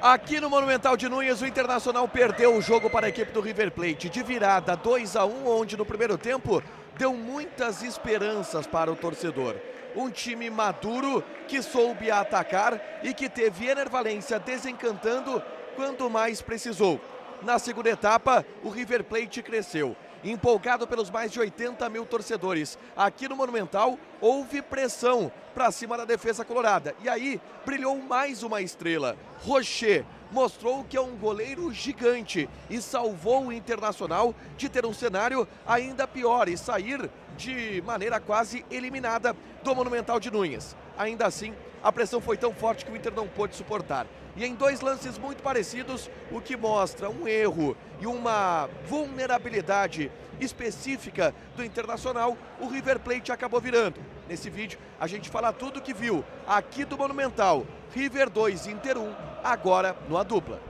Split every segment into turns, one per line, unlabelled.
Aqui no Monumental de Núñez, o Internacional perdeu o jogo para a equipe do River Plate de virada 2-1, onde no primeiro tempo deu muitas esperanças para o torcedor. Um time maduro que soube atacar e que teve Enervalência desencantando quando mais precisou. Na segunda etapa, o River Plate cresceu. Empolgado pelos mais de 80 mil torcedores. Aqui no Monumental, houve pressão para cima da defesa colorada. E aí, brilhou mais uma estrela. Rocher mostrou que é um goleiro gigante e salvou o Internacional de ter um cenário ainda pior e sair de maneira quase eliminada do Monumental de Núñez. Ainda assim, a pressão foi tão forte que o Inter não pôde suportar. E em dois lances muito parecidos, o que mostra um erro e uma vulnerabilidade específica do Internacional, o River Plate acabou virando. Nesse vídeo, a gente fala tudo o que viu aqui do Monumental. River 2, Inter 1, agora no A Dupla.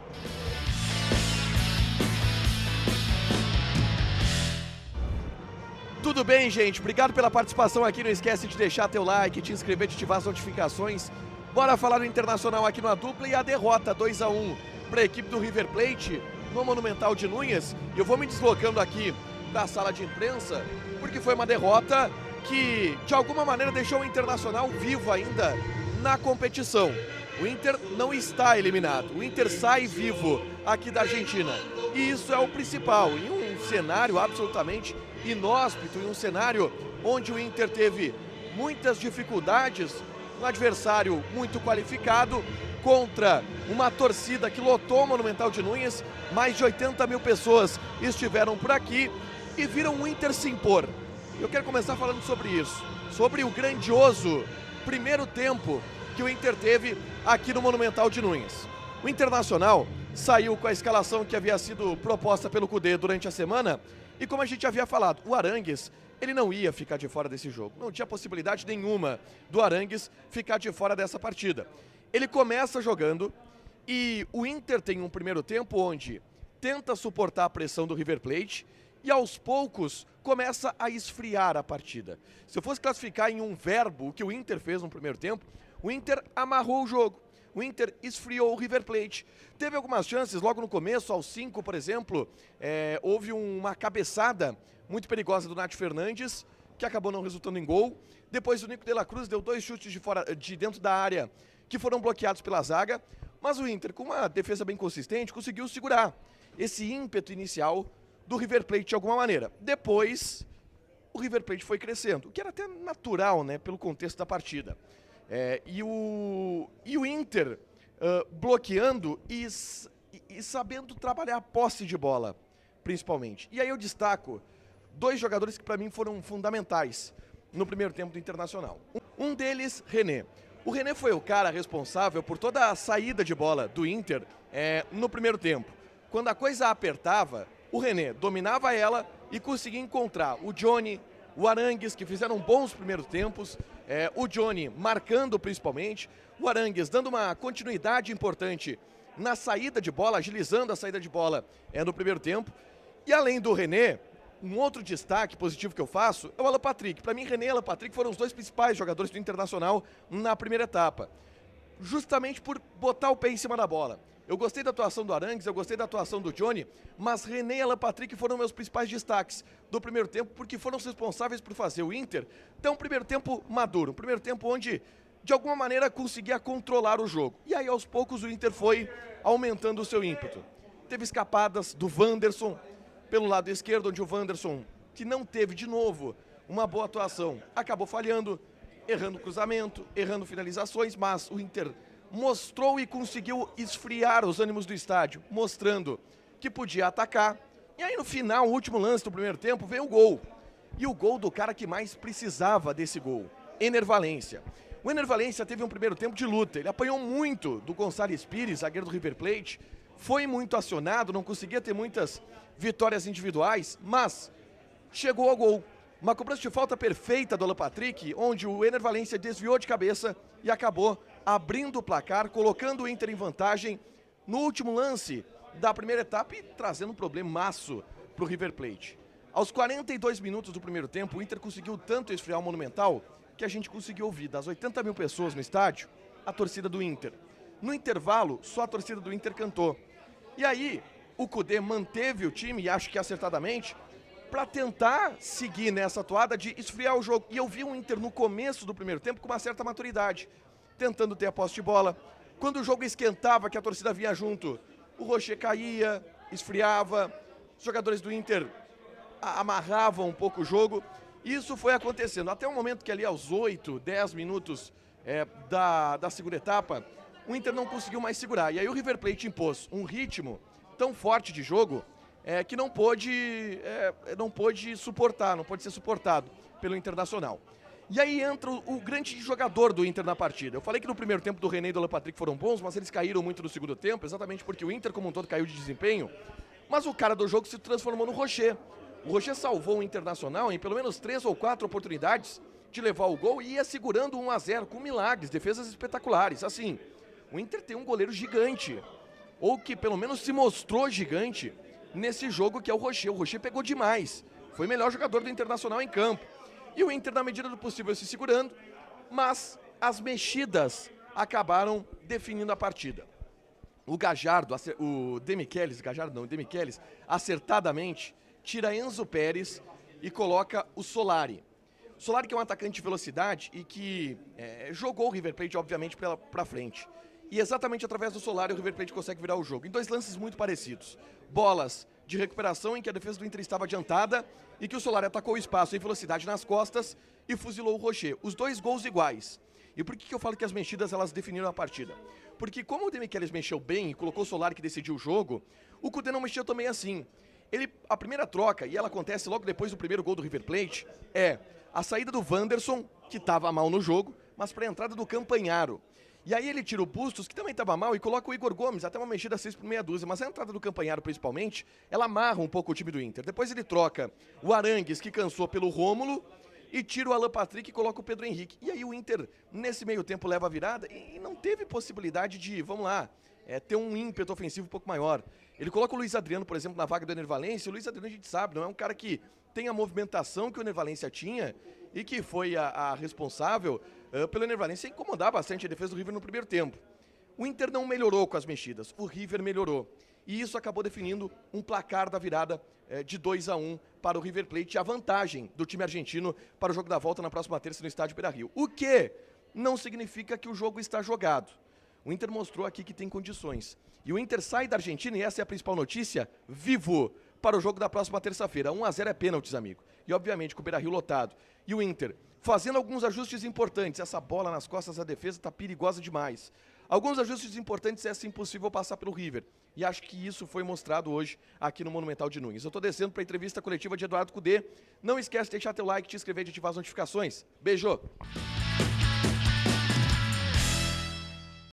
Tudo bem, gente? Obrigado pela participação aqui. Não esquece de deixar teu like, te inscrever, de ativar as notificações. Bora falar do Internacional aqui no A Dupla e a derrota 2-1 para a equipe do River Plate no Monumental de Núñez. Eu vou me deslocando aqui da sala de imprensa porque foi uma derrota que de alguma maneira deixou o Internacional vivo ainda na competição. O Inter não está eliminado, o Inter sai vivo aqui da Argentina. E isso é o principal, em um cenário absolutamente inóspito, em um cenário onde o Inter teve muitas dificuldades, um adversário muito qualificado contra uma torcida que lotou o Monumental de Núñez. Mais de 80 mil pessoas estiveram por aqui e viram o Inter se impor. Eu quero começar falando sobre isso, sobre o grandioso primeiro tempo que o Inter teve aqui no Monumental de Núñez. O Internacional saiu com a escalação que havia sido proposta pelo Kudê durante a semana e, como a gente havia falado, o Arangues ele não ia ficar de fora desse jogo. Não tinha possibilidade nenhuma do Arangues ficar de fora dessa partida. Ele começa jogando e o Inter tem um primeiro tempo onde tenta suportar a pressão do River Plate e aos poucos começa a esfriar a partida. Se eu fosse classificar em um verbo o que o Inter fez no primeiro tempo, o Inter amarrou o jogo. O Inter esfriou o River Plate. Teve algumas chances logo no começo, aos 5, por exemplo, houve uma cabeçada muito perigosa do Nath Fernandes, que acabou não resultando em gol. Depois o Nico de la Cruz deu 2 chutes de dentro da área, que foram bloqueados pela zaga. Mas o Inter, com uma defesa bem consistente, conseguiu segurar esse ímpeto inicial do River Plate de alguma maneira. Depois, o River Plate foi crescendo, o que era até natural, né, pelo contexto da partida. E o Inter bloqueando e sabendo trabalhar a posse de bola, principalmente. E aí eu destaco 2 jogadores que para mim foram fundamentais no primeiro tempo do Internacional. Um deles, René. O René foi o cara responsável por toda a saída de bola do Inter no primeiro tempo. Quando a coisa apertava, o René dominava ela e conseguia encontrar o Johnny, o Arangues, que fizeram bons primeiros tempos, o Johnny marcando principalmente, o Arangues dando uma continuidade importante na saída de bola, agilizando a saída de bola no primeiro tempo. E além do René, um outro destaque positivo que eu faço é o Alan Patrick. Para mim, René e Alan Patrick foram os 2 principais jogadores do Internacional na primeira etapa, justamente por botar o pé em cima da bola. Eu gostei da atuação do Arangues, eu gostei da atuação do Johnny, mas René e Alan Patrick foram meus principais destaques do primeiro tempo, porque foram os responsáveis por fazer o Inter ter um primeiro tempo maduro, um primeiro tempo onde, de alguma maneira, conseguia controlar o jogo. E aí, aos poucos, o Inter foi aumentando o seu ímpeto. Teve escapadas do Wanderson pelo lado esquerdo, onde o Wanderson, que não teve, de novo, uma boa atuação, acabou falhando, errando cruzamento, errando finalizações, mas o Inter mostrou e conseguiu esfriar os ânimos do estádio, mostrando que podia atacar. E aí no final, o último lance do primeiro tempo, veio o gol. E o gol do cara que mais precisava desse gol, Enervalência. O Enervalência teve um primeiro tempo de luta, ele apanhou muito do Gonçalves Pires, zagueiro do River Plate, foi muito acionado, não conseguia ter muitas vitórias individuais, mas chegou ao gol. Uma cobrança de falta perfeita do Alan Patrick, onde o Enervalência desviou de cabeça e acabou abrindo o placar, colocando o Inter em vantagem no último lance da primeira etapa e trazendo um problemaço para o River Plate. Aos 42 minutos do primeiro tempo, o Inter conseguiu tanto esfriar o Monumental que a gente conseguiu ouvir das 80 mil pessoas no estádio, a torcida do Inter. No intervalo, só a torcida do Inter cantou. E aí, o Kudê manteve o time, e acho que acertadamente, para tentar seguir nessa toada de esfriar o jogo. E eu vi o Inter no começo do primeiro tempo com uma certa maturidade, tentando ter a posse de bola. Quando o jogo esquentava, que a torcida vinha junto, o Rocher caía, esfriava, os jogadores do Inter amarravam um pouco o jogo. Isso foi acontecendo até o momento que ali aos 8, 10 minutos da segunda etapa, o Inter não conseguiu mais segurar. E aí o River Plate impôs um ritmo tão forte de jogo que não pôde suportar, não pôde ser suportado pelo Internacional. E aí entra o grande jogador do Inter na partida. Eu falei que no primeiro tempo do René e do Alan Patrick foram bons, mas eles caíram muito no segundo tempo, exatamente porque o Inter como um todo caiu de desempenho. Mas o cara do jogo se transformou no Rocher. O Rocher salvou o Internacional em pelo menos 3 ou 4 oportunidades de levar o gol e ia segurando 1-0 com milagres, defesas espetaculares. Assim, o Inter tem um goleiro gigante, ou que pelo menos se mostrou gigante nesse jogo, que é o Rocher. O Rocher pegou demais, foi o melhor jogador do Internacional em campo. E o Inter, na medida do possível, se segurando, mas as mexidas acabaram definindo a partida. O Gajardo, o Demichelis, acertadamente, tira Enzo Pérez e coloca o Solari. O Solari que é um atacante de velocidade e que jogou o River Plate, obviamente, para frente. E exatamente através do Solari o River Plate consegue virar o jogo. Em 2 lances muito parecidos. Bolas de recuperação em que a defesa do Inter estava adiantada e que o Solari atacou o espaço em velocidade nas costas e fuzilou o Rocher. Os 2 gols iguais. E por que eu falo que as mexidas elas definiram a partida? Porque como o Demichelis mexeu bem e colocou o Solari que decidiu o jogo, o Kudê não mexeu também assim. A primeira troca, e ela acontece logo depois do primeiro gol do River Plate, é a saída do Wanderson, que estava mal no jogo, mas para a entrada do Campanharo. E aí ele tira o Bustos, que também estava mal, e coloca o Igor Gomes, até uma mexida 6 por meia dúzia. Mas a entrada do Campanharo, principalmente, ela amarra um pouco o time do Inter. Depois ele troca o Arangues, que cansou, pelo Rômulo, e tira o Alan Patrick e coloca o Pedro Henrique. E aí o Inter, nesse meio tempo, leva a virada e não teve possibilidade de, vamos lá, ter um ímpeto ofensivo um pouco maior. Ele coloca o Luiz Adriano, por exemplo, na vaga do Ener Valencia. O Luiz Adriano, a gente sabe, não é um cara que tem a movimentação que o Ener Valencia tinha e que foi a responsável pelo Ener Valencia incomodar bastante a defesa do River no primeiro tempo. O Inter não melhorou com as mexidas, o River melhorou. E isso acabou definindo um placar da virada de 2-1 para o River Plate, a vantagem do time argentino para o jogo da volta na próxima terça no estádio Beira-Rio. O que não significa que o jogo está jogado. O Inter mostrou aqui que tem condições. E o Inter sai da Argentina, e essa é a principal notícia, vivo para o jogo da próxima terça-feira. 1-0 é pênaltis, amigo. E obviamente com o Beira-Rio lotado. E o Inter fazendo alguns ajustes importantes. Essa bola nas costas da defesa está perigosa demais. Alguns ajustes importantes é assim possível passar pelo River. E acho que isso foi mostrado hoje aqui no Monumental de Nunes. Eu estou descendo para a entrevista coletiva de Eduardo Kudê. Não esquece de deixar teu like, te inscrever e de ativar as notificações. Beijo!